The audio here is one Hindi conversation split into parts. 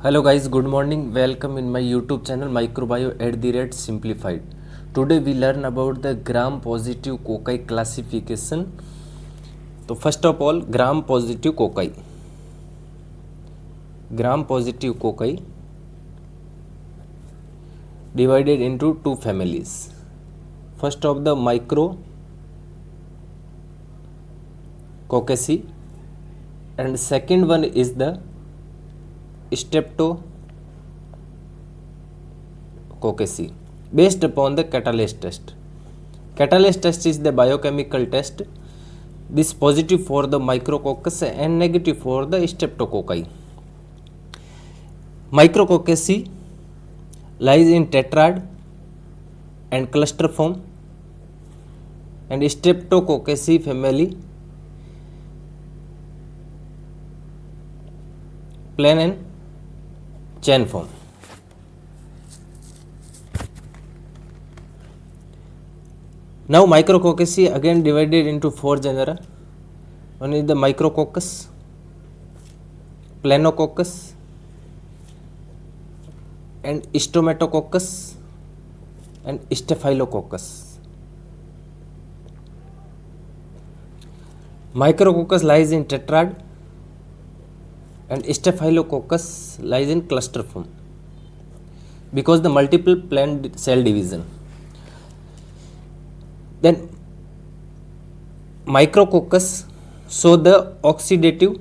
Hello guys, good morning. Welcome in my YouTube channel Microbio@simplified. Today we learn about the gram-positive cocci classification. So first of all, gram-positive cocci. Gram-positive cocci divided into two families. First of the Micrococci and second one is the Streptococci based upon the catalase test. Catalase test is the biochemical test. This positive for the micrococcus and negative for the streptococci. Micrococci lies in tetrad and cluster form, and streptococci family plain and chain form. Now micrococci again divided into four genera. One is the Micrococcus, Planococcus, and Stomatococcus and Staphylococcus. Micrococcus lies in tetrad and Staphylococcus lies in cluster form because the multiple planned cell division. Then Micrococcus show the oxidative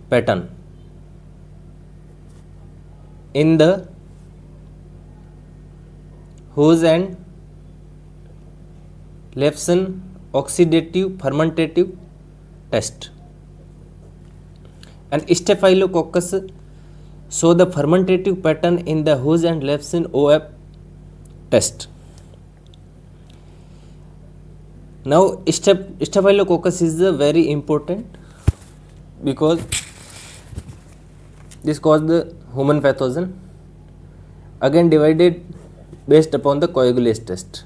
pattern in the Hose and Levson oxidative fermentative test, and Staphylococcus show the fermentative pattern in the Hose and Levson OF test. Now Staphylococcus is very important because this causes the human pathogen, again divided based upon the coagulase test.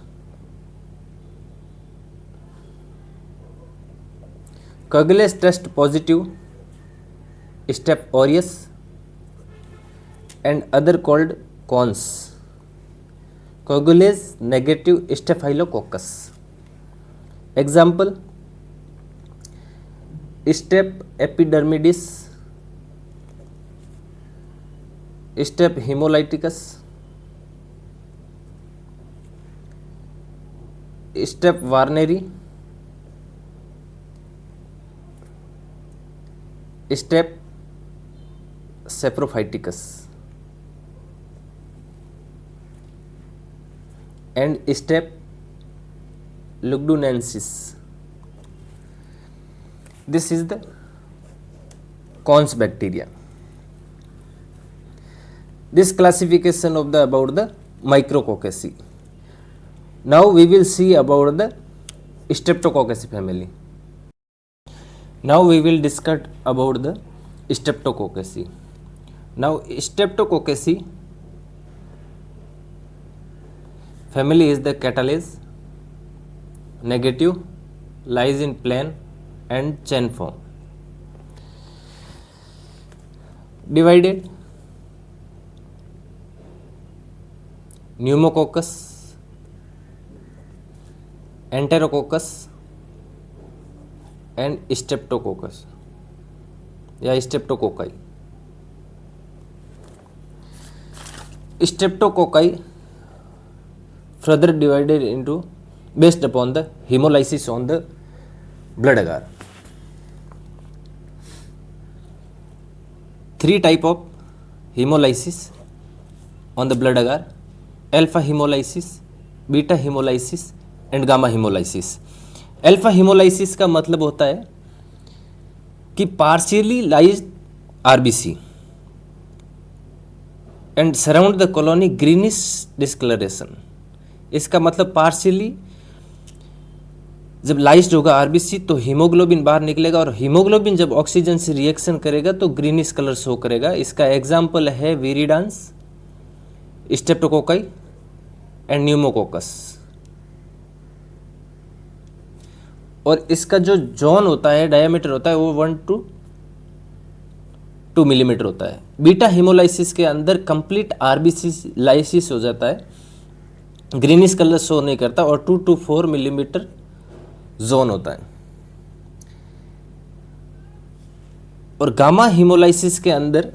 Coagulase test positive Staph aureus and other called cons. Coagulase negative Staphylococcus. Example: Staph epidermidis, Staph hemolyticus, Staph warneri, Staph saprophyticus, and Staph lugdunensis. This is the cons bacteria. This classification of the about the Micrococci. Now we will see about the Streptococci family. Now we will discuss about the Streptococci. Now Streptococci family is the catalase, negative, lies in plain and chain form. Divided Pneumococcus, Enterococcus and Streptococcus या Streptococci. Streptococci further divided into based upon the hemolysis on the blood agar. Three type of hemolysis on the blood agar: alpha hemolysis, beta hemolysis and gamma hemolysis. Alpha hemolysis का मतलब होता है कि partially lyse RBC and surround the colony greenish discolouration. इसका मतलब पार्शियली जब लाइज्ड होगा आरबीसी तो हीमोग्लोबिन बाहर निकलेगा और हीमोग्लोबिन जब ऑक्सीजन से रिएक्शन करेगा तो ग्रीनिश कलर शो करेगा. इसका एग्जाम्पल है विरिडांस, स्ट्रेप्टोकोकाई एंड न्यूमोकोकस. और इसका जो जोन होता है, डायमीटर होता है वो 1 to 2 मिलीमीटर होता है। बीटा हीमोलाइसिस के अंदर कंप्लीट आरबीसी लाइसिस हो जाता है, ग्रीनिश कलर शो नहीं करता और 2 to 4 मिलीमीटर जोन होता है। और गामा हीमोलाइसिस के अंदर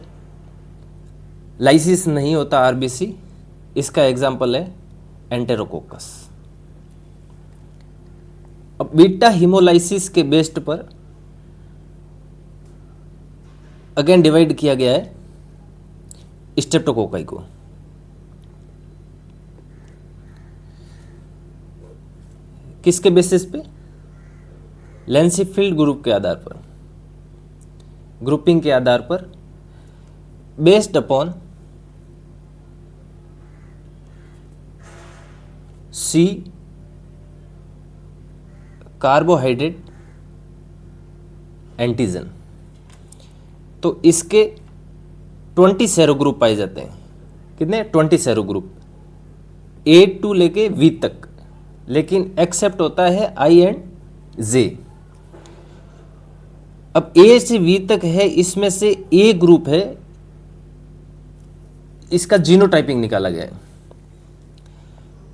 लाइसिस नहीं होता आरबीसी, इसका एग्जाम्पल है एंटेरोकोकस। अब बीटा हीमोलाइसिस के बेस्ड पर अगेन डिवाइड किया गया है स्ट्रेप्टोकोकाई को। किसके बेसिस पे? लेंसीफील्ड ग्रुप के आधार पर, ग्रुपिंग के आधार पर, बेस्ड अपॉन सी कार्बोहाइड्रेट एंटीजन। तो इसके 20 सेरो ग्रुप पाए जाते हैं। कितने? 20 सेरो ग्रुप, ए टू लेके वी तक, लेकिन एक्सेप्ट होता है आई एंड जे। अब ए से वी तक है, इसमें से ए ग्रुप है, इसका जीनोटाइपिंग निकाला गया है।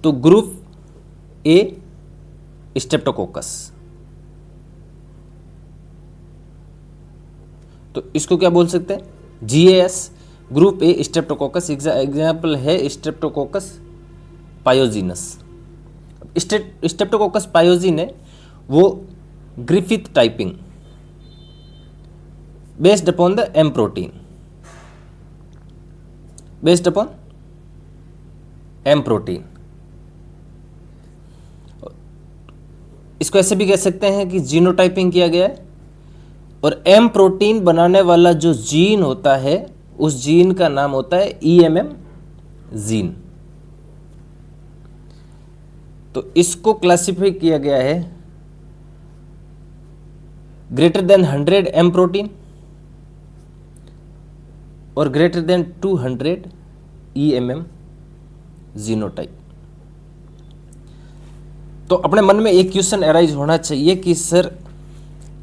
तो ग्रुप ए स्ट्रेप्टोकोकस, तो इसको क्या बोल सकते हैं? GAS, group A streptococcus. Example है स्ट्रेप्टोकोकस पायोजिनस। स्ट्रेप्टोकोकस पायोजिन है वो Griffith typing based upon the M protein, based upon M protein. इसको ऐसे भी कह सकते हैं कि जीनोटाइपिंग किया गया है और एम प्रोटीन बनाने वाला जो जीन होता है उस जीन का नाम होता है EMM जीन। तो इसको क्लासिफाई किया गया है ग्रेटर देन 100 एम प्रोटीन और ग्रेटर देन 200 EMM जीनोटाइप। तो अपने मन में एक क्वेश्चन अराइज होना चाहिए कि सर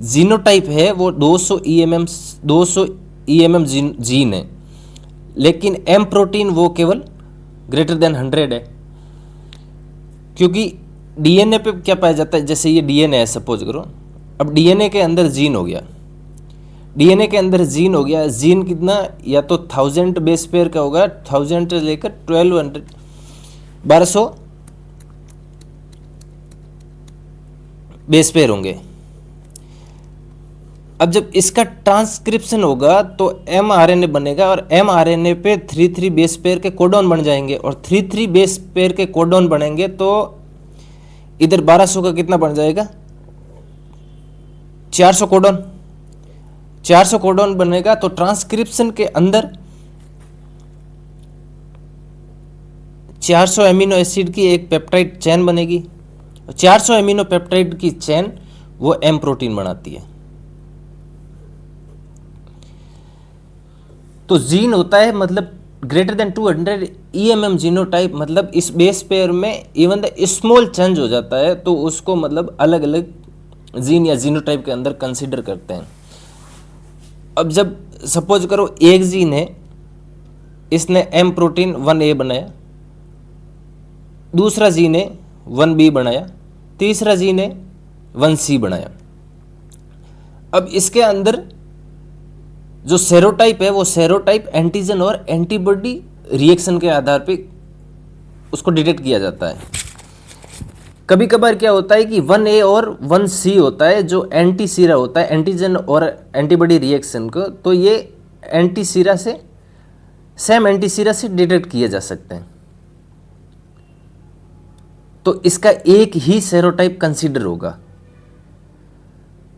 जीनोटाइप है वो 200 EMM जीन है, लेकिन एम प्रोटीन वो केवल ग्रेटर देन 100 है। क्योंकि डीएनए पे क्या पाया जाता है? जैसे ये डीएनए है सपोज करो, अब डीएनए के अंदर जीन हो गया, डीएनए के अंदर जीन हो गया। जीन कितना? या तो 1000 बेस पेयर का होगा, 1000 से लेकर 1200 बेस पेयर होंगे। अब जब इसका ट्रांसक्रिप्शन होगा तो mRNA बनेगा और mRNA पे 3 बेस पेयर के कोडॉन बन जाएंगे और 3 बेस पेयर के कोडॉन बनेंगे तो इधर 1200 का कितना बन जाएगा? 400 कोडॉन। 400 कोडॉन बनेगा तो ट्रांसक्रिप्शन के अंदर 400 एमिनो एसिड की एक पेप्टाइड चेन बनेगी। 400 एमिनो पेप्टाइड की चेन वो एम प्रोटीन बनाती है। तो जीन होता है मतलब ग्रेटर देन 200 EMM जीनोटाइप, मतलब इस बेस पेयर में इवन द स्मॉल चेंज हो जाता है तो उसको मतलब अलग अलग जीन या जीनोटाइप के अंदर कंसीडर करते हैं। अब जब सपोज करो एक जीन है, इसने एम प्रोटीन 1A बनाया, दूसरा जीन है 1B बनाया, तीसरा जीन है 1C बनाया। अब इसके अंदर जो सेरोटाइप है वो सेरोटाइप एंटीजन और एंटीबॉडी रिएक्शन के आधार पे उसको डिटेक्ट किया जाता है। कभी कभार क्या होता है कि 1A और 1C होता है जो एंटी सीरा होता है एंटीजन और एंटीबॉडी रिएक्शन को, तो ये एंटी सीरा से सेम एंटी सीरा से डिटेक्ट किए जा सकते हैं। तो इसका एक ही सेरोटाइप कंसीडर होगा।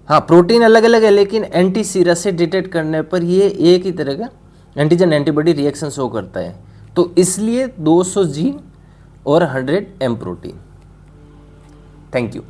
हाँ, प्रोटीन अलग अलग है लेकिन एंटी सीरा से डिटेक्ट करने पर ये एक ही तरह का एंटीजन एंटीबॉडी रिएक्शन शो करता है। तो इसलिए 200 जीन और 100 एम प्रोटीन। Thank you.